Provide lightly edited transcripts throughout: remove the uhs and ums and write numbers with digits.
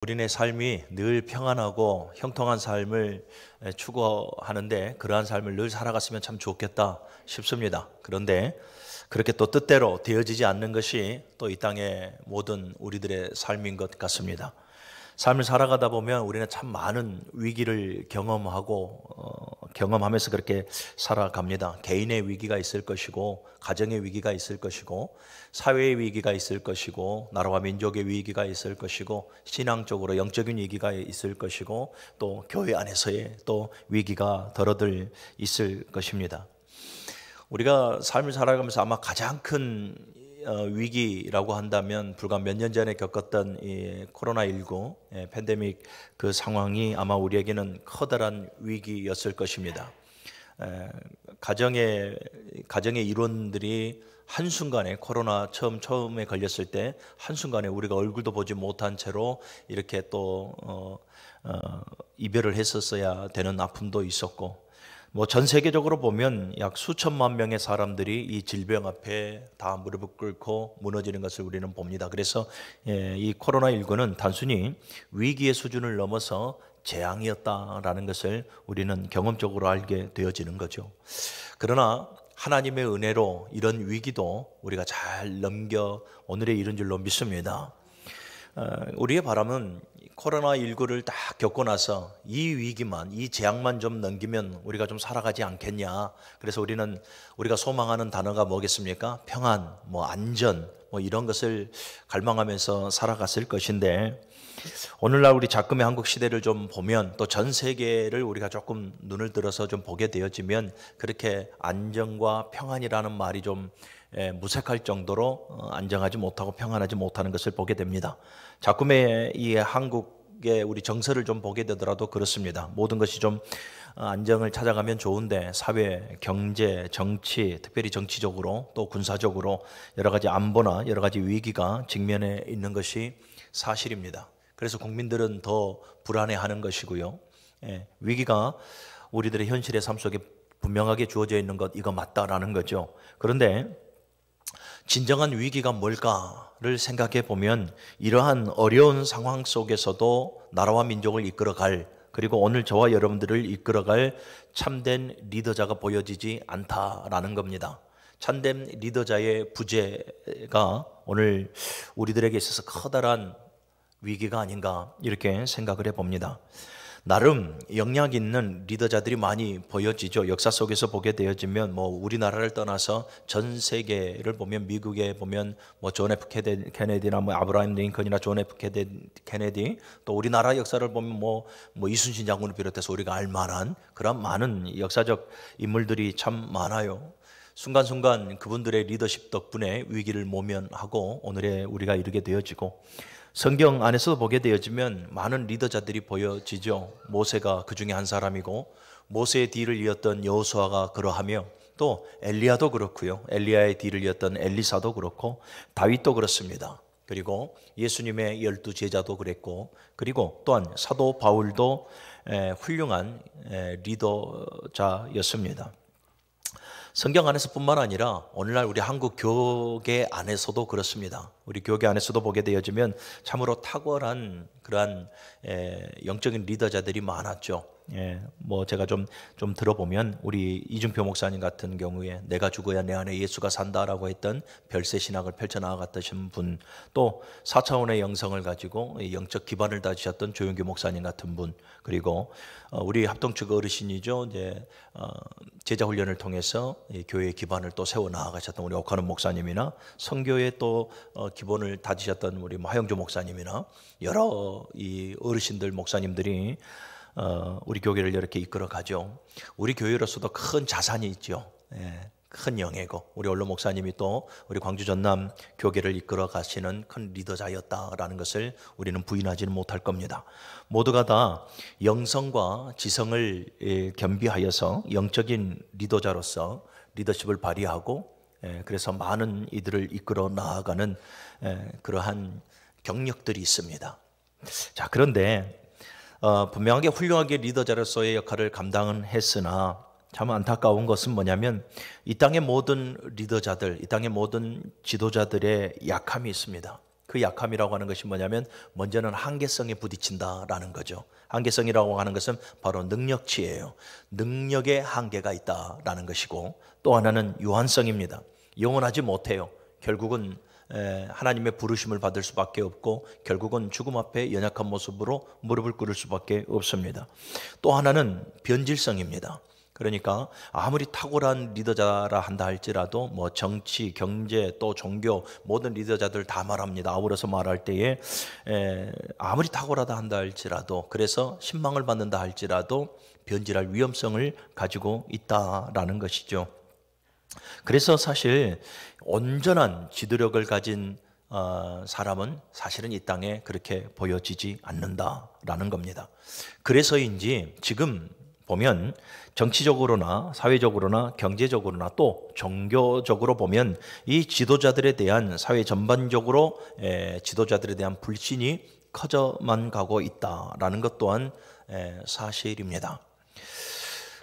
우리네 삶이 늘 평안하고 형통한 삶을 추구하는데 그러한 삶을 늘 살아갔으면 참 좋겠다 싶습니다. 그런데 그렇게 또 뜻대로 되어지지 않는 것이 또 이 땅의 모든 우리들의 삶인 것 같습니다. 삶을 살아가다 보면 우리는 참 많은 위기를 경험하면서 그렇게 살아갑니다. 개인의 위기가 있을 것이고, 가정의 위기가 있을 것이고, 사회의 위기가 있을 것이고, 나라와 민족의 위기가 있을 것이고, 신앙적으로 영적인 위기가 있을 것이고, 또 교회 안에서의 또 위기가 더러들 있을 것입니다. 우리가 삶을 살아가면서 아마 가장 큰 위기라고 한다면 불과 몇 년 전에 겪었던 이 코로나19 팬데믹 그 상황이 아마 우리에게는 커다란 위기였을 것입니다. 가정의 일원들이 한순간에 코로나 처음에 걸렸을 때 한순간에 우리가 얼굴도 보지 못한 채로 이렇게 또 이별을 했었어야 되는 아픔도 있었고, 뭐 전 세계적으로 보면 약 수천만 명의 사람들이 이 질병 앞에 다 무릎을 꿇고 무너지는 것을 우리는 봅니다. 그래서 이 코로나19는 단순히 위기의 수준을 넘어서 재앙이었다라는 것을 우리는 경험적으로 알게 되어지는 거죠. 그러나 하나님의 은혜로 이런 위기도 우리가 잘 넘겨 오늘에 이른 줄로 믿습니다. 우리의 바람은 코로나19를 딱 겪고 나서 이 위기만, 이 재앙만 좀 넘기면 우리가 좀 살아가지 않겠냐. 그래서 우리가 소망하는 단어가 뭐겠습니까? 평안, 안전, 이런 것을 갈망하면서 살아갔을 것인데, 오늘날 우리 작금의 한국 시대를 좀 보면 또 전 세계를 우리가 조금 눈을 들어서 좀 보게 되어지면 그렇게 안정과 평안이라는 말이 좀 무색할 정도로 안정하지 못하고 평안하지 못하는 것을 보게 됩니다. 작금의 이 한국의 우리 정서를 좀 보게 되더라도 그렇습니다. 모든 것이 좀 안정을 찾아가면 좋은데 사회, 경제, 정치, 특별히 정치적으로 또 군사적으로 여러 가지 안보나 여러 가지 위기가 직면해 있는 것이 사실입니다. 그래서 국민들은 더 불안해하는 것이고요. 위기가 우리들의 현실의 삶 속에 분명하게 주어져 있는 것, 이거 맞다라는 거죠. 그런데 진정한 위기가 뭘까를 생각해 보면 이러한 어려운 상황 속에서도 나라와 민족을 이끌어갈, 그리고 오늘 저와 여러분들을 이끌어갈 참된 리더자가 보여지지 않다라는 겁니다. 참된 리더자의 부재가 오늘 우리들에게 있어서 커다란 위기가 아닌가 이렇게 생각을 해봅니다. 나름 영향 있는 리더자들이 많이 보여지죠. 역사 속에서 보게 되어지면 우리나라를 떠나서 전 세계를 보면 미국에 보면 존 F 케네디나 아브라함 링컨이나 존 F 케네디, 또 우리나라 역사를 보면 이순신 장군을 비롯해서 우리가 알만한 그런 많은 역사적 인물들이 참 많아요. 순간순간 그분들의 리더십 덕분에 위기를 모면하고 오늘의 우리가 이르게 되어지고, 성경 안에서도 보게 되어지면 많은 리더자들이 보여지죠. 모세가 그 중에 한 사람이고, 모세의 뒤를 이었던 여호수아가 그러하며, 또 엘리야도 그렇고요. 엘리야의 뒤를 이었던 엘리사도 그렇고, 다윗도 그렇습니다. 그리고 예수님의 12 제자도 그랬고, 그리고 또한 사도 바울도 훌륭한 리더자였습니다. 성경 안에서뿐만 아니라 오늘날 우리 한국 교계 안에서도 그렇습니다. 우리 교계 안에서도 보게 되어지면 참으로 탁월한 그러한 영적인 리더자들이 많았죠. 제가 좀 들어보면 우리 이준표 목사님 같은 경우에 내가 죽어야 내 안에 예수가 산다라고 했던 별세 신학을 펼쳐나가셨던 분, 또 4차원의 영성을 가지고 영적 기반을 다지셨던 조용규 목사님 같은 분, 그리고 우리 합동측 어르신이죠. 제자 훈련을 통해서 교회의 기반을 또 세워 나가셨던 우리 옥하는 목사님이나, 선교의 또 기본을 다지셨던 우리 하영조 목사님이나 여러 이 어르신들 목사님들이 우리 교회를 이렇게 이끌어 가죠. 우리 교회로서도 큰 자산이 있죠. 큰 영예고, 우리 원로 목사님이 또 우리 광주 전남 교회를 이끌어 가시는 큰 리더자였다라는 것을 우리는 부인하지는 못할 겁니다. 모두가 다 영성과 지성을 겸비하여서 영적인 리더자로서 리더십을 발휘하고, 그래서 많은 이들을 이끌어 나아가는 그러한 경력들이 있습니다. 자, 그런데 분명하게 훌륭하게 리더자로서의 역할을 감당은 했으나 참 안타까운 것은 뭐냐면 이 땅의 모든 리더자들, 이 땅의 모든 지도자들의 약함이 있습니다. 그 약함이라고 하는 것이 뭐냐면 먼저는 한계성에 부딪힌다라는 거죠. 한계성이라고 하는 것은 바로 능력치예요. 능력에 한계가 있다라는 것이고, 또 하나는 유한성입니다. 영원하지 못해요. 결국은 하나님의 부르심을 받을 수밖에 없고, 결국은 죽음 앞에 연약한 모습으로 무릎을 꿇을 수밖에 없습니다. 또 하나는 변질성입니다. 그러니까 아무리 탁월한 리더자라 한다 할지라도 뭐 정치, 경제, 또 종교 모든 리더자들 다 말합니다. 아우러서 말할 때에 아무리 탁월하다 한다 할지라도, 그래서 신망을 받는다 할지라도 변질할 위험성을 가지고 있다라는 것이죠. 그래서 사실 온전한 지도력을 가진 사람은 사실은 이 땅에 그렇게 보여지지 않는다라는 겁니다. 그래서인지 지금 보면 정치적으로나 사회적으로나 경제적으로나 또 종교적으로 보면 이 지도자들에 대한, 사회 전반적으로 지도자들에 대한 불신이 커져만 가고 있다라는 것 또한 사실입니다.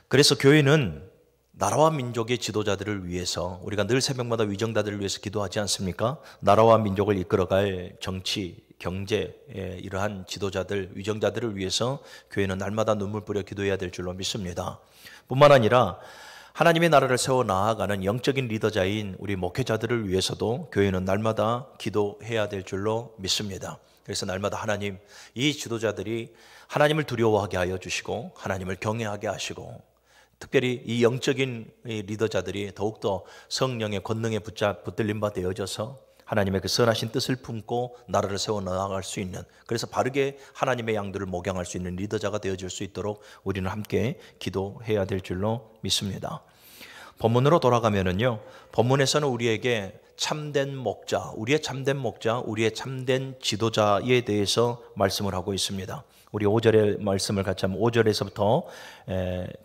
그래서 교회는 나라와 민족의 지도자들을 위해서, 우리가 늘 새벽마다 위정자들을 위해서 기도하지 않습니까? 나라와 민족을 이끌어갈 정치, 경제, 이러한 지도자들, 위정자들을 위해서 교회는 날마다 눈물 뿌려 기도해야 될 줄로 믿습니다. 뿐만 아니라 하나님의 나라를 세워 나아가는 영적인 리더자인 우리 목회자들을 위해서도 교회는 날마다 기도해야 될 줄로 믿습니다. 그래서 날마다 하나님, 이 지도자들이 하나님을 두려워하게 하여 주시고 하나님을 경외하게 하시고, 특별히 이 영적인 리더자들이 더욱더 성령의 권능에 붙들림 바 되어져서 하나님의 그 선하신 뜻을 품고 나라를 세워 나아갈 수 있는, 그래서 바르게 하나님의 양들을 목양할 수 있는 리더자가 되어질 수 있도록 우리는 함께 기도해야 될 줄로 믿습니다. 본문으로 돌아가면은요, 본문에서는 우리에게 참된 목자, 우리의 참된 목자, 우리의 참된 지도자에 대해서 말씀을 하고 있습니다. 우리 5절의 말씀을 같이 한번, 5절에서부터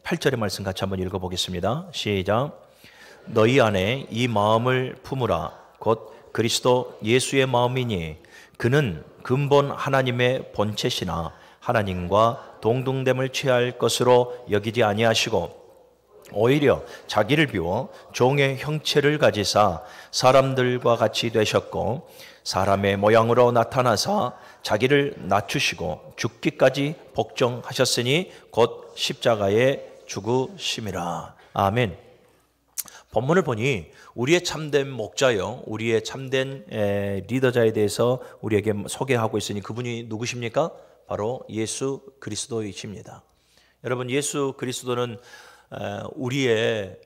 8절의 말씀 같이 한번 읽어보겠습니다. 시작. 너희 안에 이 마음을 품으라. 곧 그리스도 예수의 마음이니 그는 근본 하나님의 본체시나 하나님과 동등됨을 취할 것으로 여기지 아니하시고 오히려 자기를 비워 종의 형체를 가지사 사람들과 같이 되셨고 사람의 모양으로 나타나사 자기를 낮추시고 죽기까지 복종하셨으니 곧 십자가에 죽으심이라. 아멘. 본문을 보니 우리의 참된 목자요, 우리의 참된 리더자에 대해서 우리에게 소개하고 있으니 그분이 누구십니까? 바로 예수 그리스도이십니다. 여러분, 예수 그리스도는 우리의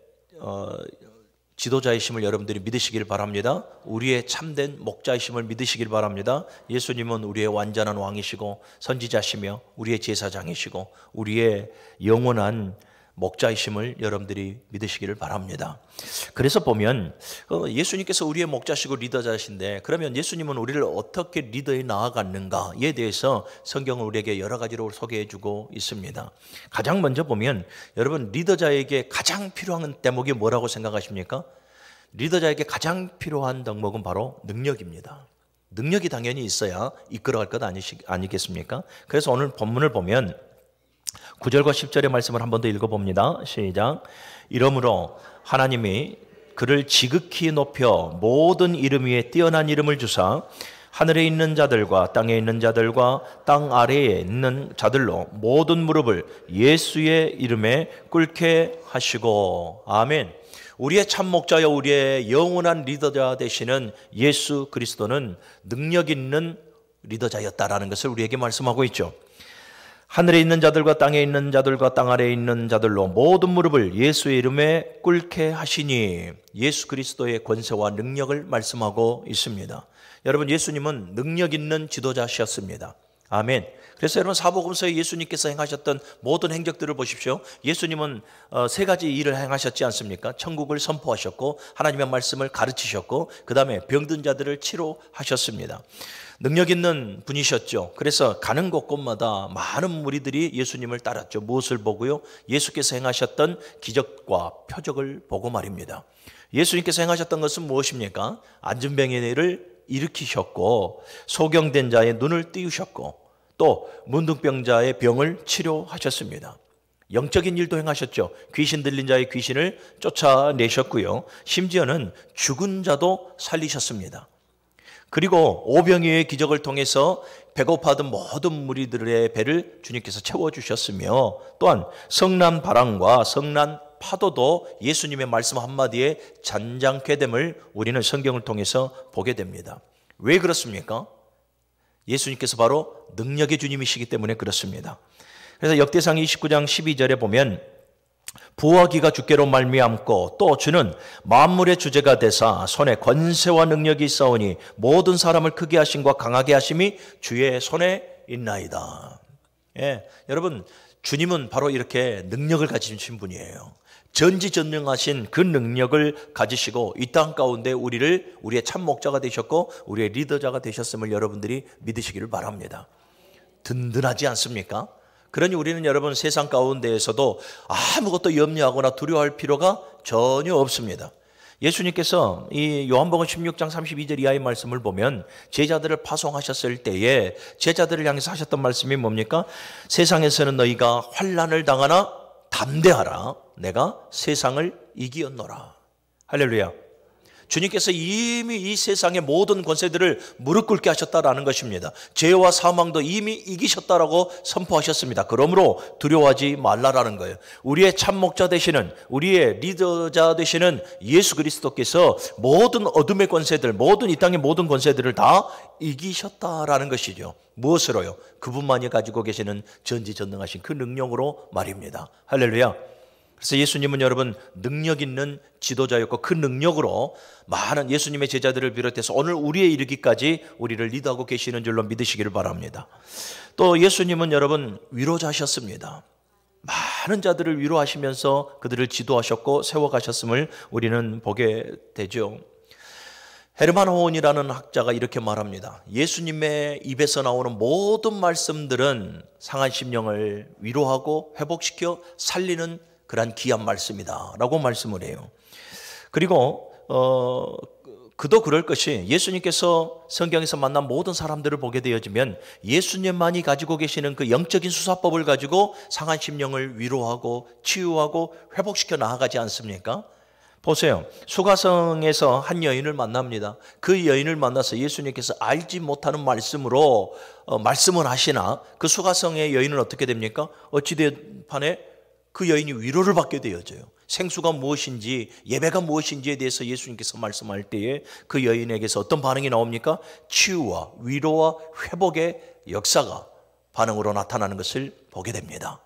지도자이심을 여러분들이 믿으시길 바랍니다. 우리의 참된 목자이심을 믿으시길 바랍니다. 예수님은 우리의 완전한 왕이시고 선지자시며 우리의 제사장이시고 우리의 영원한 목자이심을 여러분들이 믿으시기를 바랍니다. 그래서 보면 예수님께서 우리의 목자시고 리더자신데, 그러면 예수님은 우리를 어떻게 리더에 나아갔는가에 대해서 성경은 우리에게 여러 가지로 소개해 주고 있습니다. 가장 먼저 보면, 여러분, 리더자에게 가장 필요한 대목이 뭐라고 생각하십니까? 리더자에게 가장 필요한 덕목은 바로 능력입니다. 능력이 당연히 있어야 이끌어갈 것 아니겠습니까? 그래서 오늘 본문을 보면 9절과 10절의 말씀을 한 번 더 읽어봅니다. 시작. 이러므로 하나님이 그를 지극히 높여 모든 이름 위에 뛰어난 이름을 주사 하늘에 있는 자들과 땅에 있는 자들과 땅 아래에 있는 자들로 모든 무릎을 예수의 이름에 꿇게 하시고. 아멘. 우리의 참 목자여 우리의 영원한 리더자 되시는 예수 그리스도는 능력 있는 리더자였다라는 것을 우리에게 말씀하고 있죠. 하늘에 있는 자들과 땅에 있는 자들과 땅 아래에 있는 자들로 모든 무릎을 예수의 이름에 꿇게 하시니, 예수 그리스도의 권세와 능력을 말씀하고 있습니다. 여러분, 예수님은 능력 있는 지도자셨습니다. 아멘. 그래서 여러분, 사복음서에 예수님께서 행하셨던 모든 행적들을 보십시오. 예수님은 세 가지 일을 행하셨지 않습니까? 천국을 선포하셨고 하나님의 말씀을 가르치셨고 그 다음에 병든 자들을 치료하셨습니다. 능력 있는 분이셨죠. 그래서 가는 곳곳마다 많은 무리들이 예수님을 따랐죠. 무엇을 보고요? 예수께서 행하셨던 기적과 표적을 보고 말입니다. 예수님께서 행하셨던 것은 무엇입니까? 안진뱅이를 일으키셨고 소경된 자의 눈을 띄우셨고 또 문둥병자의 병을 치료하셨습니다. 영적인 일도 행하셨죠. 귀신 들린 자의 귀신을 쫓아내셨고요. 심지어는 죽은 자도 살리셨습니다. 그리고 오병이어의 기적을 통해서 배고파하던 모든 무리들의 배를 주님께서 채워주셨으며 또한 성난 바람과 성난 파도도 예수님의 말씀 한마디에 잔잔케 됨을 우리는 성경을 통해서 보게 됩니다. 왜 그렇습니까? 예수님께서 바로 능력의 주님이시기 때문에 그렇습니다. 그래서 역대상 29장 12절에 보면 부와 기가 주께로 말미암고 또 주는 만물의 주제가 되사 손에 권세와 능력이 있사오니 모든 사람을 크게 하심과 강하게 하심이 주의 손에 있나이다. 예, 여러분 주님은 바로 이렇게 능력을 가지신 분이에요. 전지전능하신 그 능력을 가지시고 이 땅 가운데 우리를 우리의 참 목자가 되셨고 우리의 리더자가 되셨음을 여러분들이 믿으시기를 바랍니다. 든든하지 않습니까? 그러니 우리는 여러분 세상 가운데에서도 아무것도 염려하거나 두려워할 필요가 전혀 없습니다. 예수님께서 이 요한복음 16장 32절 이하의 말씀을 보면 제자들을 파송하셨을 때에 제자들을 향해서 하셨던 말씀이 뭡니까? 세상에서는 너희가 환난을 당하나 담대하라. 내가 세상을 이기었노라. 할렐루야. 주님께서 이미 이 세상의 모든 권세들을 무릎 꿇게 하셨다라는 것입니다. 죄와 사망도 이미 이기셨다라고 선포하셨습니다. 그러므로 두려워하지 말라라는 거예요. 우리의 참목자 되시는 우리의 리더자 되시는 예수 그리스도께서 모든 어둠의 권세들, 모든 이 땅의 모든 권세들을 다 이기셨다라는 것이죠. 무엇으로요? 그분만이 가지고 계시는 전지전능하신 그 능력으로 말입니다. 할렐루야. 그래서 예수님은 여러분 능력 있는 지도자였고 그 능력으로 많은 예수님의 제자들을 비롯해서 오늘 우리에 이르기까지 우리를 리드하고 계시는 줄로 믿으시기를 바랍니다. 또 예수님은 여러분 위로자셨습니다. 많은 자들을 위로하시면서 그들을 지도하셨고 세워가셨음을 우리는 보게 되죠. 헤르만 호은이라는 학자가 이렇게 말합니다. 예수님의 입에서 나오는 모든 말씀들은 상한 심령을 위로하고 회복시켜 살리는 그러한 귀한 말씀이다 라고 말씀을 해요. 그리고 그도 그럴 것이 예수님께서 성경에서 만난 모든 사람들을 보게 되어지면 예수님만이 가지고 계시는 그 영적인 수사법을 가지고 상한 심령을 위로하고 치유하고 회복시켜 나아가지 않습니까? 보세요. 수가성에서 한 여인을 만납니다. 그 여인을 만나서 예수님께서 알지 못하는 말씀으로 말씀을 하시나 그 수가성의 여인은 어떻게 됩니까? 어찌되판에 그 여인이 위로를 받게 되어져요. 생수가 무엇인지 예배가 무엇인지에 대해서 예수님께서 말씀할 때에 그 여인에게서 어떤 반응이 나옵니까? 치유와 위로와 회복의 역사가 반응으로 나타나는 것을 보게 됩니다.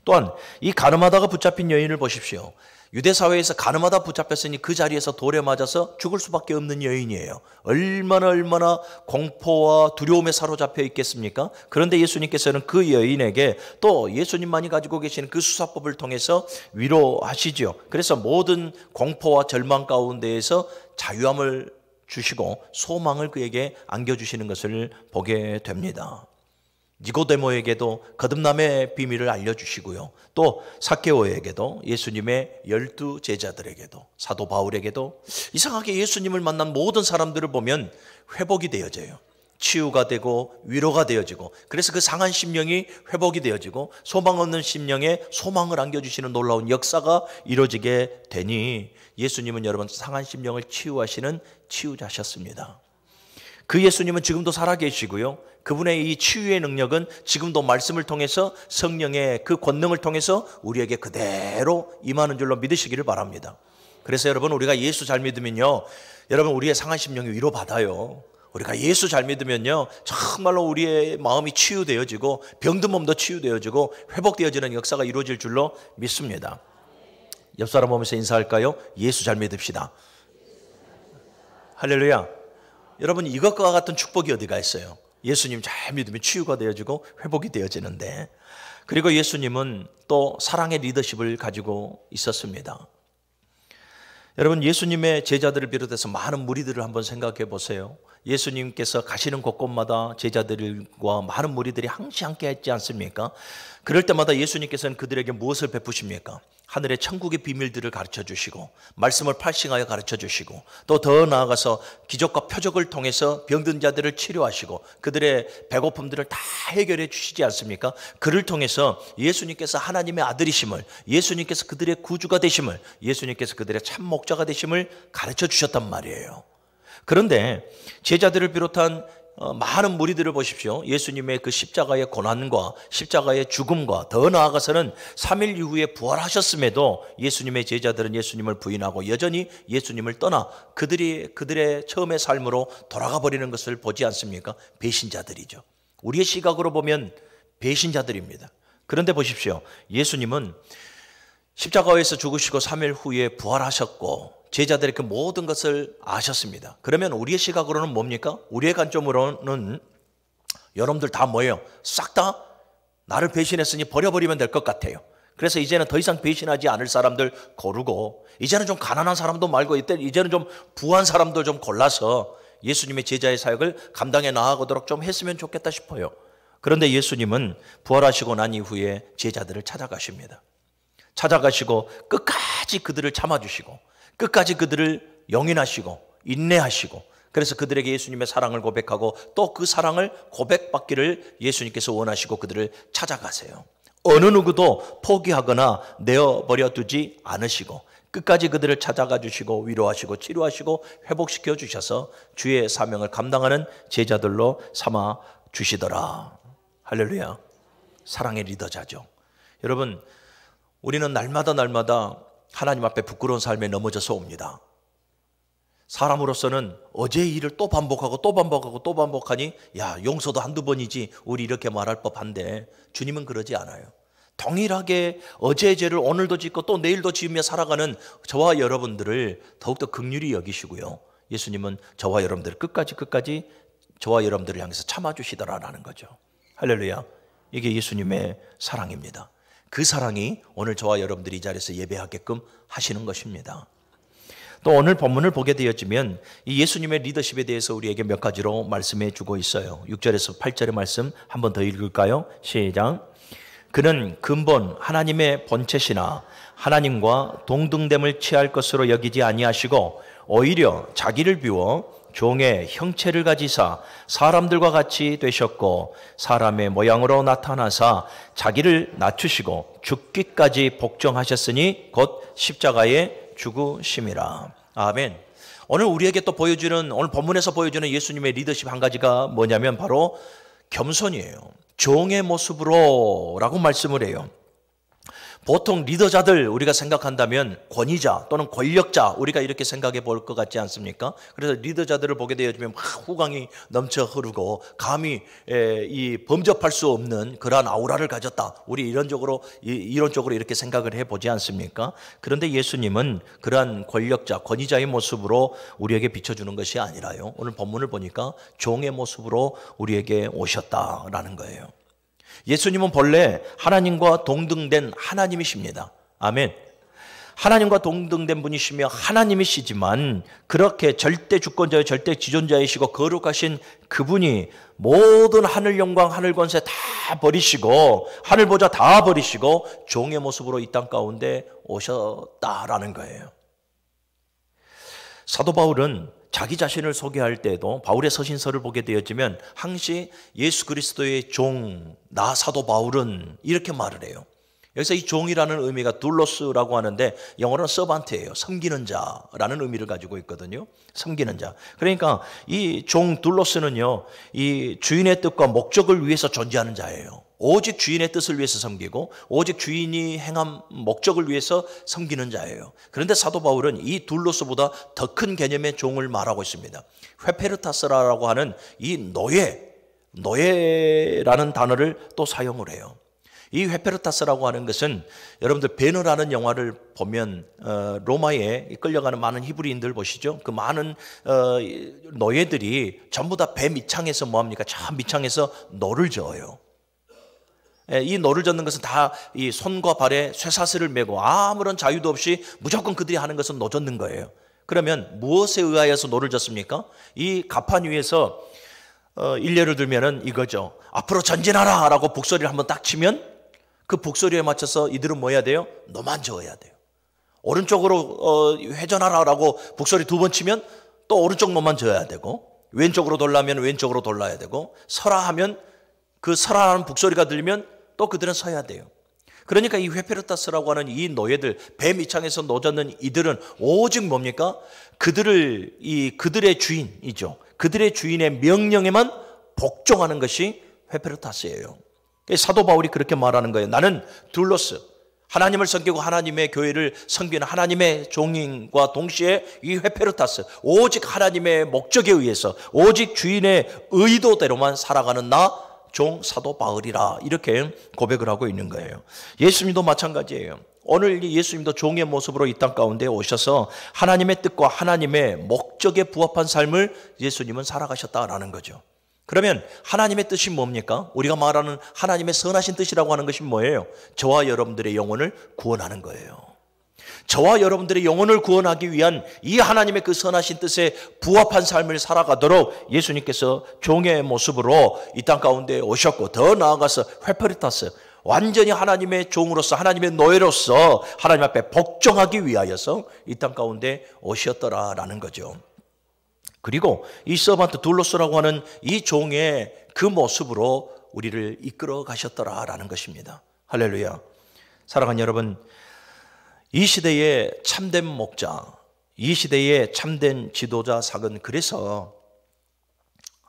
또한 이 가늠하다가 붙잡힌 여인을 보십시오. 유대 사회에서 가늠하다 붙잡혔으니 그 자리에서 돌에 맞아서 죽을 수밖에 없는 여인이에요. 얼마나 공포와 두려움에 사로잡혀 있겠습니까? 그런데 예수님께서는 그 여인에게 또 예수님만이 가지고 계시는 그 수사법을 통해서 위로하시죠. 그래서 모든 공포와 절망 가운데에서 자유함을 주시고 소망을 그에게 안겨주시는 것을 보게 됩니다. 니고데모에게도 거듭남의 비밀을 알려주시고요. 또 삭개오에게도 예수님의 12 제자들에게도 사도 바울에게도 이상하게 예수님을 만난 모든 사람들을 보면 회복이 되어져요. 치유가 되고 위로가 되어지고 그래서 그 상한 심령이 회복이 되어지고 소망 없는 심령에 소망을 안겨주시는 놀라운 역사가 이루어지게 되니 예수님은 여러분 상한 심령을 치유하시는 치유자셨습니다. 그 예수님은 지금도 살아계시고요. 그분의 이 치유의 능력은 지금도 말씀을 통해서 성령의 그 권능을 통해서 우리에게 그대로 임하는 줄로 믿으시기를 바랍니다. 그래서 여러분 우리가 예수 잘 믿으면요. 여러분 우리의 상한 심령이 위로받아요. 우리가 예수 잘 믿으면요. 정말로 우리의 마음이 치유되어지고 병든 몸도 치유되어지고 회복되어지는 역사가 이루어질 줄로 믿습니다. 옆 사람 보면서 인사할까요? 예수 잘 믿읍시다. 할렐루야. 여러분 이것과 같은 축복이 어디가 있어요? 예수님 잘 믿으면 치유가 되어지고 회복이 되어지는데 그리고 예수님은 또 사랑의 리더십을 가지고 있었습니다. 여러분 예수님의 제자들을 비롯해서 많은 무리들을 한번 생각해 보세요. 예수님께서 가시는 곳곳마다 제자들과 많은 무리들이 항시 함께 했지 않습니까? 그럴 때마다 예수님께서는 그들에게 무엇을 베푸십니까? 하늘의 천국의 비밀들을 가르쳐 주시고 말씀을 팔싱하여 가르쳐 주시고 또 더 나아가서 기적과 표적을 통해서 병든 자들을 치료하시고 그들의 배고픔들을 다 해결해 주시지 않습니까? 그를 통해서 예수님께서 하나님의 아들이심을 예수님께서 그들의 구주가 되심을 예수님께서 그들의 참 목자가 되심을 가르쳐 주셨단 말이에요. 그런데 제자들을 비롯한 많은 무리들을 보십시오. 예수님의 그 십자가의 고난과 십자가의 죽음과 더 나아가서는 3일 이후에 부활하셨음에도 예수님의 제자들은 예수님을 부인하고 여전히 예수님을 떠나 그들의 처음의 삶으로 돌아가 버리는 것을 보지 않습니까? 배신자들이죠. 우리의 시각으로 보면 배신자들입니다. 그런데 보십시오. 예수님은 십자가에서 죽으시고 3일 후에 부활하셨고 제자들의 그 모든 것을 아셨습니다. 그러면 우리의 시각으로는 뭡니까? 우리의 관점으로는 여러분들 다 뭐예요? 싹 다 나를 배신했으니 버려버리면 될 것 같아요. 그래서 이제는 더 이상 배신하지 않을 사람들 고르고 이제는 좀 가난한 사람도 말고 이제는 좀 부한 사람도 좀 골라서 예수님의 제자의 사역을 감당해 나아가도록 좀 했으면 좋겠다 싶어요. 그런데 예수님은 부활하시고 난 이후에 제자들을 찾아가십니다. 찾아가시고 끝까지 그들을 참아주시고 끝까지 그들을 용인하시고 인내하시고 그래서 그들에게 예수님의 사랑을 고백하고 또 그 사랑을 고백받기를 예수님께서 원하시고 그들을 찾아가세요. 어느 누구도 포기하거나 내어버려 두지 않으시고 끝까지 그들을 찾아가 주시고 위로하시고 치료하시고 회복시켜 주셔서 주의 사명을 감당하는 제자들로 삼아 주시더라. 할렐루야. 사랑의 리더자죠. 여러분, 우리는 날마다 하나님 앞에 부끄러운 삶에 넘어져서 옵니다. 사람으로서는 어제의 일을 또 반복하니 야, 용서도 한두 번이지 우리 이렇게 말할 법한데 주님은 그러지 않아요. 동일하게 어제의 죄를 오늘도 짓고 또 내일도 지으며 살아가는 저와 여러분들을 더욱더 긍휼히 여기시고요. 예수님은 저와 여러분들을 끝까지 저와 여러분들을 향해서 참아주시더라라는 거죠. 할렐루야. 이게 예수님의 사랑입니다. 그 사랑이 오늘 저와 여러분들이 이 자리에서 예배하게끔 하시는 것입니다. 또 오늘 본문을 보게 되었지만 이 예수님의 리더십에 대해서 우리에게 몇 가지로 말씀해 주고 있어요. 6절에서 8절의 말씀 한 번 더 읽을까요? 시작. 그는 근본 하나님의 본체시나 하나님과 동등됨을 취할 것으로 여기지 아니하시고 오히려 자기를 비워 종의 형체를 가지사 사람들과 같이 되셨고 사람의 모양으로 나타나사 자기를 낮추시고 죽기까지 복종하셨으니 곧 십자가에 죽으심이라. 아멘. 오늘 우리에게 또 오늘 본문에서 보여주는 예수님의 리더십 한 가지가 뭐냐면 바로 겸손이에요. 종의 모습으로 라고 말씀을 해요. 보통 리더자들 우리가 생각한다면 권위자 또는 권력자 우리가 이렇게 생각해 볼 것 같지 않습니까? 그래서 리더자들을 보게 되어지면 막 후광이 넘쳐 흐르고 감히 범접할 수 없는 그러한 아우라를 가졌다. 우리 이론적으로 이렇게 생각을 해보지 않습니까? 그런데 예수님은 그러한 권력자, 권위자의 모습으로 우리에게 비춰주는 것이 아니라요. 오늘 본문을 보니까 종의 모습으로 우리에게 오셨다라는 거예요. 예수님은 본래 하나님과 동등된 하나님이십니다. 아멘. 하나님과 동등된 분이시며 하나님이시지만 그렇게 절대 주권자요 절대 지존자이시고 거룩하신 그분이 모든 하늘 영광 하늘 권세 다 버리시고 하늘 보좌 다 버리시고 종의 모습으로 이 땅 가운데 오셨다라는 거예요. 사도 바울은 자기 자신을 소개할 때에도 바울의 서신서를 보게 되었지만 항시 예수 그리스도의 종, 나 사도 바울은 이렇게 말을 해요. 여기서 이 종이라는 의미가 둘로스라고 하는데 영어로는 서반트예요. 섬기는 자라는 의미를 가지고 있거든요. 섬기는 자. 그러니까 이 종 둘로스는요, 이 주인의 뜻과 목적을 위해서 존재하는 자예요. 오직 주인의 뜻을 위해서 섬기고 오직 주인이 행한 목적을 위해서 섬기는 자예요. 그런데 사도 바울은 이 둘로스보다 더 큰 개념의 종을 말하고 있습니다. 회페르타스라고 하는 이 노예라는 단어를 또 사용을 해요. 이 회페르타스라고 하는 것은 여러분들 베너라는 영화를 보면 로마에 끌려가는 많은 히브리인들 보시죠. 그 많은 노예들이 전부 다 배 밑창에서 뭐합니까? 저 밑창에서 노를 저어요. 이 노를 젓는 것은 다 이 손과 발에 쇠사슬을 메고 아무런 자유도 없이 무조건 그들이 하는 것은 노 젓는 거예요. 그러면 무엇에 의하여서 노를 젓습니까? 이 가판 위에서 일례를 들면은 이거죠. 앞으로 전진하라 라고 북소리를 한번 딱 치면 그 북소리에 맞춰서 이들은 뭐 해야 돼요? 노만 저어야 돼요. 오른쪽으로 회전하라 라고 북소리 두 번 치면 또 오른쪽 노만 저어야 되고 왼쪽으로 돌라면 왼쪽으로 돌라야 되고 서라 하면 그 서라하는 북소리가 들리면 또 그들은 서야 돼요. 그러니까 이 회페르타스라고 하는 이 노예들, 배 밑창에서 노젓는 이들은 오직 뭡니까? 그들의 주인이죠. 그들의 주인의 명령에만 복종하는 것이 회페르타스예요. 사도 바울이 그렇게 말하는 거예요. 나는 둘로스, 하나님을 섬기고 하나님의 교회를 섬기는 하나님의 종인과 동시에 이 회페르타스, 오직 하나님의 목적에 의해서 오직 주인의 의도대로만 살아가는 나 종 사도 바울이라, 이렇게 고백을 하고 있는 거예요. 예수님도 마찬가지예요. 오늘 예수님도 종의 모습으로 이 땅 가운데 오셔서 하나님의 뜻과 하나님의 목적에 부합한 삶을 예수님은 살아가셨다라는 거죠. 그러면 하나님의 뜻이 뭡니까? 우리가 말하는 하나님의 선하신 뜻이라고 하는 것이 뭐예요? 저와 여러분들의 영혼을 구원하는 거예요. 저와 여러분들의 영혼을 구원하기 위한 이 하나님의 그 선하신 뜻에 부합한 삶을 살아가도록 예수님께서 종의 모습으로 이 땅 가운데 오셨고, 더 나아가서 회페르타스, 완전히 하나님의 종으로서 하나님의 노예로서 하나님 앞에 복종하기 위하여서 이 땅 가운데 오셨더라라는 거죠. 그리고 이 서반트 둘로스라고 하는 이 종의 그 모습으로 우리를 이끌어 가셨더라라는 것입니다. 할렐루야. 사랑하는 여러분, 이 시대의 참된 목자, 이 시대의 참된 지도자 sak은 그래서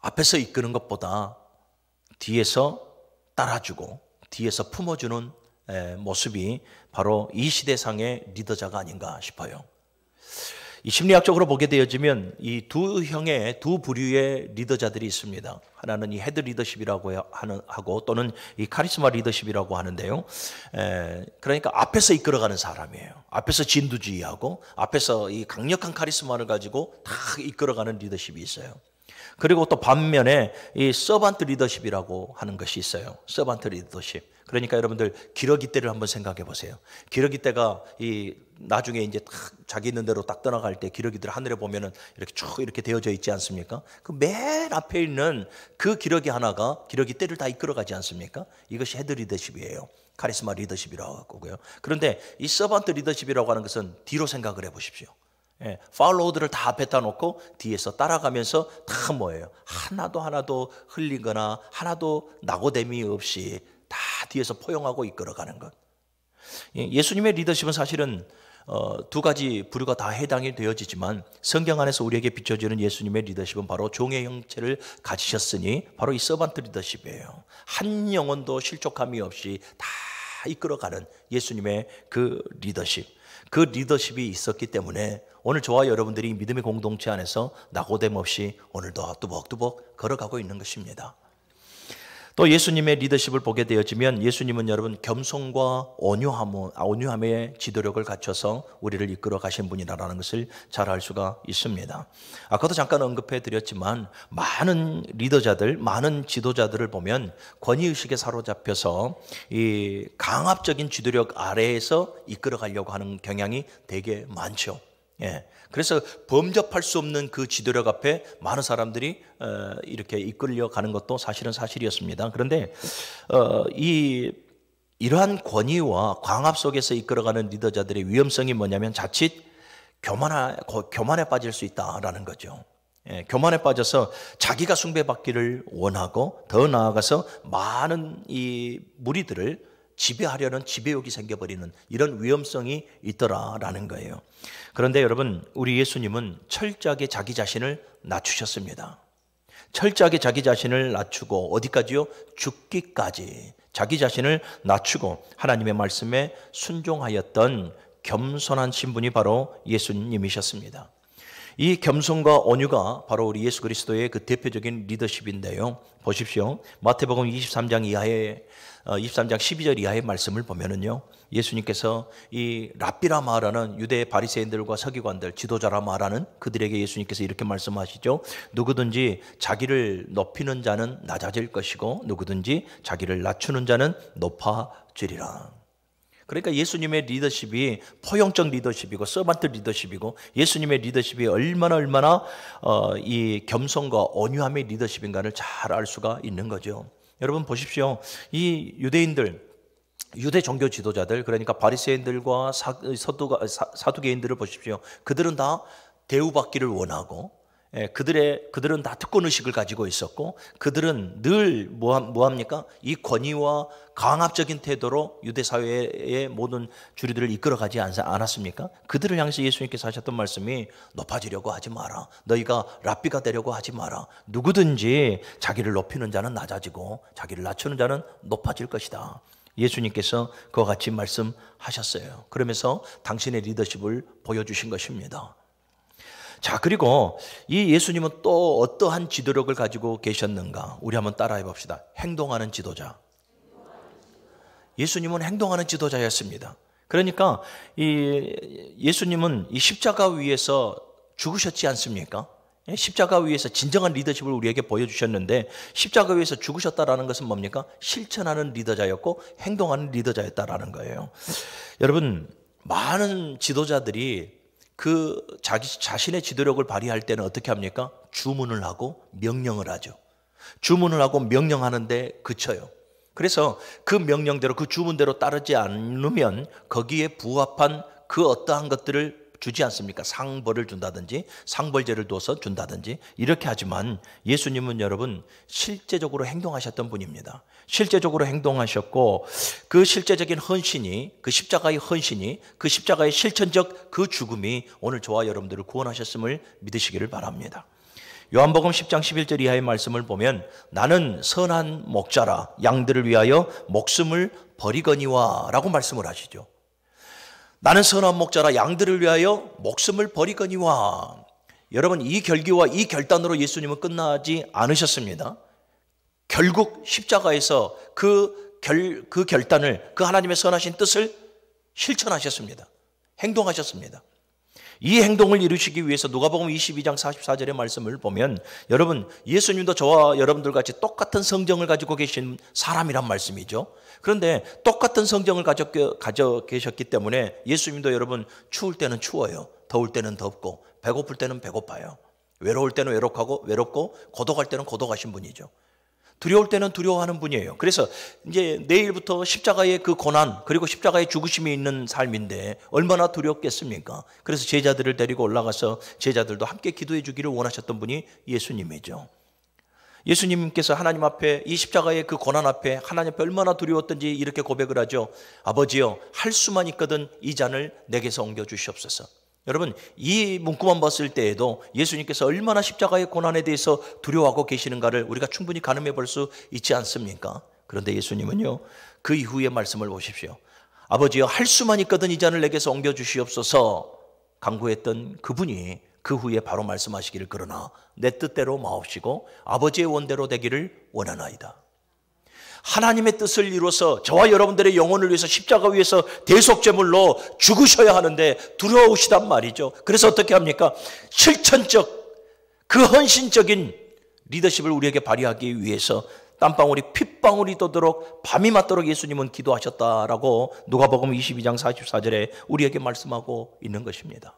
앞에서 이끄는 것보다 뒤에서 따라주고 뒤에서 품어주는 모습이 바로 이 시대상의 리더자가 아닌가 싶어요. 이 심리학적으로 보게 되어지면 이 두 형의 두 부류의 리더자들이 있습니다. 하나는 이 헤드 리더십이라고 하고 또는 이 카리스마 리더십이라고 하는데요. 그러니까 앞에서 이끌어가는 사람이에요. 앞에서 진두지휘하고 앞에서 이 강력한 카리스마를 가지고 다 이끌어가는 리더십이 있어요. 그리고 또 반면에 이 서반트 리더십이라고 하는 것이 있어요. 서반트 리더십. 그러니까 여러분들 기러기 때를 한번 생각해 보세요. 기러기 때가 이 나중에 이제 자기 있는 대로 딱 떠나갈 때 기러기들 하늘에 보면은 이렇게 쭉 이렇게 되어져 있지 않습니까? 그 맨 앞에 있는 그 기러기 하나가 기러기 때를 다 이끌어가지 않습니까? 이것이 헤드 리더십이에요. 카리스마 리더십이라고 하고요. 그런데 이 서반트 리더십이라고 하는 것은 뒤로 생각을 해 보십시오. 팔로우들을 다 앞에다 놓고 뒤에서 따라가면서 다 뭐예요? 하나도 흘리거나 하나도 낙오됨이 없이 다 뒤에서 포용하고 이끌어가는 것. 예수님의 리더십은 사실은 두 가지 부류가 다 해당이 되어지지만 성경 안에서 우리에게 비춰지는 예수님의 리더십은 바로 종의 형체를 가지셨으니 바로 이 서반트 리더십이에요. 한 영혼도 실족함이 없이 다 이끌어가는 예수님의 그 리더십. 그 리더십이 있었기 때문에 오늘 저와 여러분들이 믿음의 공동체 안에서 낙오됨 없이 오늘도 뚜벅뚜벅 걸어가고 있는 것입니다. 또 예수님의 리더십을 보게 되어지면 예수님은 여러분 겸손과 온유함의 지도력을 갖춰서 우리를 이끌어 가신 분이라는 것을 잘 알 수가 있습니다. 아까도 잠깐 언급해 드렸지만 많은 리더자들, 많은 지도자들을 보면 권위의식에 사로잡혀서 이 강압적인 지도력 아래에서 이끌어 가려고 하는 경향이 되게 많죠. 그래서 범접할 수 없는 그 지도력 앞에 많은 사람들이 이렇게 이끌려가는 것도 사실은 사실이었습니다. 그런데 이러한 권위와 광압 속에서 이끌어가는 리더자들의 위험성이 뭐냐면 자칫 교만에 빠질 수 있다라는 거죠. 교만에 빠져서 자기가 숭배받기를 원하고 더 나아가서 많은 이 무리들을 지배하려는 지배욕이 생겨버리는 이런 위험성이 있더라라는 거예요. 그런데 여러분, 우리 예수님은 철저하게 자기 자신을 낮추셨습니다. 철저하게 자기 자신을 낮추고 어디까지요? 죽기까지 자기 자신을 낮추고 하나님의 말씀에 순종하였던 겸손한 신분이 바로 예수님이셨습니다. 이 겸손과 온유가 바로 우리 예수 그리스도의 그 대표적인 리더십인데요. 보십시오. 마태복음 23장 12절 이하의 말씀을 보면은요. 예수님께서 이 랍비라 말하는 유대 바리새인들과 서기관들, 지도자라 말하는 그들에게 예수님께서 이렇게 말씀하시죠. 누구든지 자기를 높이는 자는 낮아질 것이고 누구든지 자기를 낮추는 자는 높아지리라. 그러니까 예수님의 리더십이 포용적 리더십이고 서반트 리더십이고 예수님의 리더십이 얼마나 이 겸손과 온유함의 리더십인가를 잘 알 수가 있는 거죠. 여러분 보십시오. 이 유대 종교 지도자들, 그러니까 바리새인들과 사두개인들을 보십시오. 그들은 다 대우받기를 원하고 그들은 다 특권의식을 가지고 있었고 그들은 늘 뭐합니까? 이 권위와 강압적인 태도로 유대 사회의 모든 주류들을 이끌어가지 않았습니까? 그들을 향해서 예수님께서 하셨던 말씀이 높아지려고 하지 마라. 너희가 랍비가 되려고 하지 마라. 누구든지 자기를 높이는 자는 낮아지고 자기를 낮추는 자는 높아질 것이다. 예수님께서 그와 같이 말씀하셨어요. 그러면서 당신의 리더십을 보여주신 것입니다. 자, 그리고 이 예수님은 또 어떠한 지도력을 가지고 계셨는가? 우리 한번 따라해 봅시다. 행동하는 지도자. 예수님은 행동하는 지도자였습니다. 그러니까 예수님은 이 십자가 위에서 죽으셨지 않습니까? 십자가 위에서 진정한 리더십을 우리에게 보여주셨는데 십자가 위에서 죽으셨다라는 것은 뭡니까? 실천하는 리더자였고 행동하는 리더자였다라는 거예요. 여러분, 많은 지도자들이 그 자신의 지도력을 발휘할 때는 어떻게 합니까? 주문을 하고 명령을 하죠. 주문을 하고 명령하는데 그쳐요. 그래서 그 명령대로 그 주문대로 따르지 않으면 거기에 부합한 그 어떠한 것들을 주지 않습니까? 상벌을 준다든지 상벌제를 둬서 준다든지 이렇게 하지만 예수님은 여러분 실제적으로 행동하셨던 분입니다. 실제적으로 행동하셨고 그 실제적인 헌신이 그 십자가의 헌신이 그 십자가의 실천적 그 죽음이 오늘 저와 여러분들을 구원하셨음을 믿으시기를 바랍니다. 요한복음 10장 11절 이하의 말씀을 보면 나는 선한 목자라 양들을 위하여 목숨을 버리거니와 라고 말씀을 하시죠. 나는 선한 목자라 양들을 위하여 목숨을 버리거니와. 여러분, 이 결기와 이 결단으로 예수님은 끝나지 않으셨습니다. 결국 십자가에서 그 결단을, 그 하나님의 선하신 뜻을 실천하셨습니다. 행동하셨습니다. 이 행동을 이루시기 위해서 누가복음 22장 44절의 말씀을 보면 여러분, 예수님도 저와 여러분들 같이 똑같은 성정을 가지고 계신 사람이란 말씀이죠. 그런데 똑같은 성정을 가져 계셨기 때문에 예수님도 여러분 추울 때는 추워요. 더울 때는 덥고 배고플 때는 배고파요. 외로울 때는 외롭고 고독할 때는 고독하신 분이죠. 두려울 때는 두려워하는 분이에요. 그래서 이제 내일부터 십자가의 그 고난 그리고 십자가의 죽으심이 있는 삶인데 얼마나 두렵겠습니까? 그래서 제자들을 데리고 올라가서 제자들도 함께 기도해 주기를 원하셨던 분이 예수님이죠. 예수님께서 하나님 앞에 이 십자가의 그 고난 앞에 하나님 앞에 얼마나 두려웠던지 이렇게 고백을 하죠. 아버지여, 할 수만 있거든 이 잔을 내게서 옮겨 주시옵소서. 여러분, 이 문구만 봤을 때에도 예수님께서 얼마나 십자가의 고난에 대해서 두려워하고 계시는가를 우리가 충분히 가늠해 볼 수 있지 않습니까? 그런데 예수님은요, 그 이후의 말씀을 보십시오. 아버지여, 할 수만 있거든 이 잔을 내게서 옮겨 주시옵소서 간구했던 그분이 그 후에 바로 말씀하시기를 그러나 내 뜻대로 마옵시고 아버지의 원대로 되기를 원하나이다. 하나님의 뜻을 이루어서 저와 여러분들의 영혼을 위해서 십자가 위에서 대속제물로 죽으셔야 하는데 두려우시단 말이죠. 그래서 어떻게 합니까? 실천적 그 헌신적인 리더십을 우리에게 발휘하기 위해서 땀방울이 핏방울이 떠도록 밤이 맞도록 예수님은 기도하셨다라고 누가복음 22장 44절에 우리에게 말씀하고 있는 것입니다.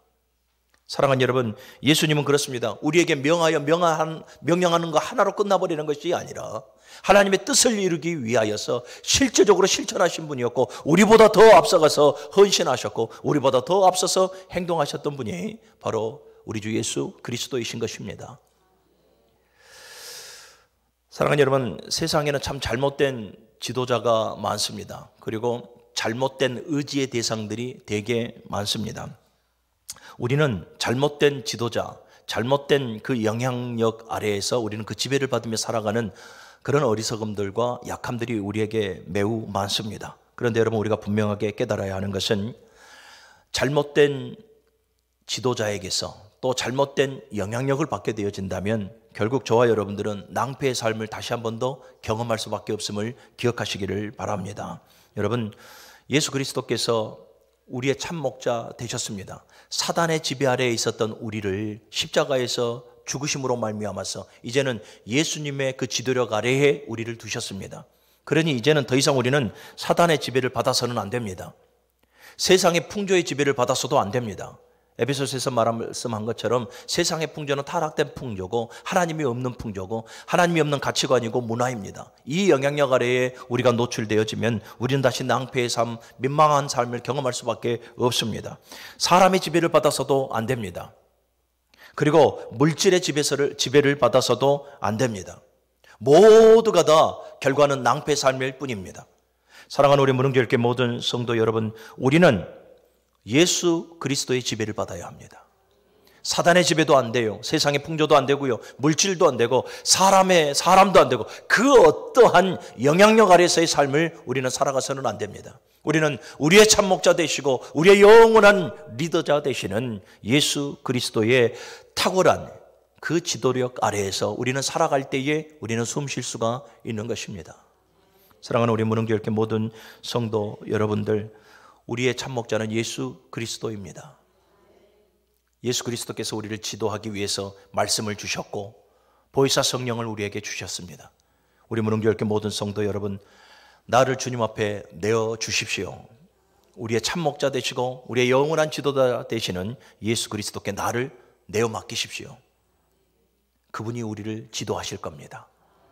사랑하는 여러분, 예수님은 그렇습니다. 우리에게 명령하는 거 하나로 끝나버리는 것이 아니라 하나님의 뜻을 이루기 위하여서 실제적으로 실천하신 분이었고 우리보다 더 앞서가서 헌신하셨고 우리보다 더 앞서서 행동하셨던 분이 바로 우리 주 예수 그리스도이신 것입니다. 사랑하는 여러분, 세상에는 참 잘못된 지도자가 많습니다. 그리고 잘못된 의지의 대상들이 되게 많습니다. 우리는 잘못된 지도자, 잘못된 그 영향력 아래에서 우리는 그 지배를 받으며 살아가는 그런 어리석음들과 약함들이 우리에게 매우 많습니다. 그런데 여러분, 우리가 분명하게 깨달아야 하는 것은 잘못된 지도자에게서 또 잘못된 영향력을 받게 되어진다면 결국 저와 여러분들은 낭패의 삶을 다시 한 번 더 경험할 수밖에 없음을 기억하시기를 바랍니다. 여러분, 예수 그리스도께서 우리의 참 목자 되셨습니다. 사단의 지배 아래에 있었던 우리를 십자가에서 죽으심으로 말미암아서 이제는 예수님의 그 지도력 아래에 우리를 두셨습니다. 그러니 이제는 더 이상 우리는 사단의 지배를 받아서는 안 됩니다. 세상의 풍조의 지배를 받아서도 안 됩니다. 에베소서에서 말씀한 것처럼 세상의 풍조는 타락된 풍조고 하나님이 없는 풍조고 하나님이 없는 가치관이고 문화입니다. 이 영향력 아래에 우리가 노출되어지면 우리는 다시 낭패의 삶, 민망한 삶을 경험할 수밖에 없습니다. 사람의 지배를 받아서도 안 됩니다. 그리고 물질의 지배를 받아서도 안 됩니다. 모두가 다 결과는 낭패 삶일 뿐입니다. 사랑하는 우리 무릉교회 모든 성도 여러분, 우리는 예수 그리스도의 지배를 받아야 합니다. 사단의 지배도 안 돼요. 세상의 풍조도 안 되고요. 물질도 안 되고 사람도 안 되고 그 어떠한 영향력 아래서의 삶을 우리는 살아가서는 안 됩니다. 우리는 우리의 참목자 되시고 우리의 영원한 리더자 되시는 예수 그리스도의 탁월한 그 지도력 아래에서 우리는 살아갈 때에 우리는 숨 쉴 수가 있는 것입니다. 사랑하는 우리 무릉교회 모든 성도 여러분들, 우리의 참목자는 예수 그리스도입니다. 예수 그리스도께서 우리를 지도하기 위해서 말씀을 주셨고 보혜사 성령을 우리에게 주셨습니다. 우리 무릉교회 모든 성도 여러분, 나를 주님 앞에 내어 주십시오. 우리의 참목자 되시고 우리의 영원한 지도자 되시는 예수 그리스도께 나를 내어 맡기십시오. 그분이 우리를 지도하실 겁니다.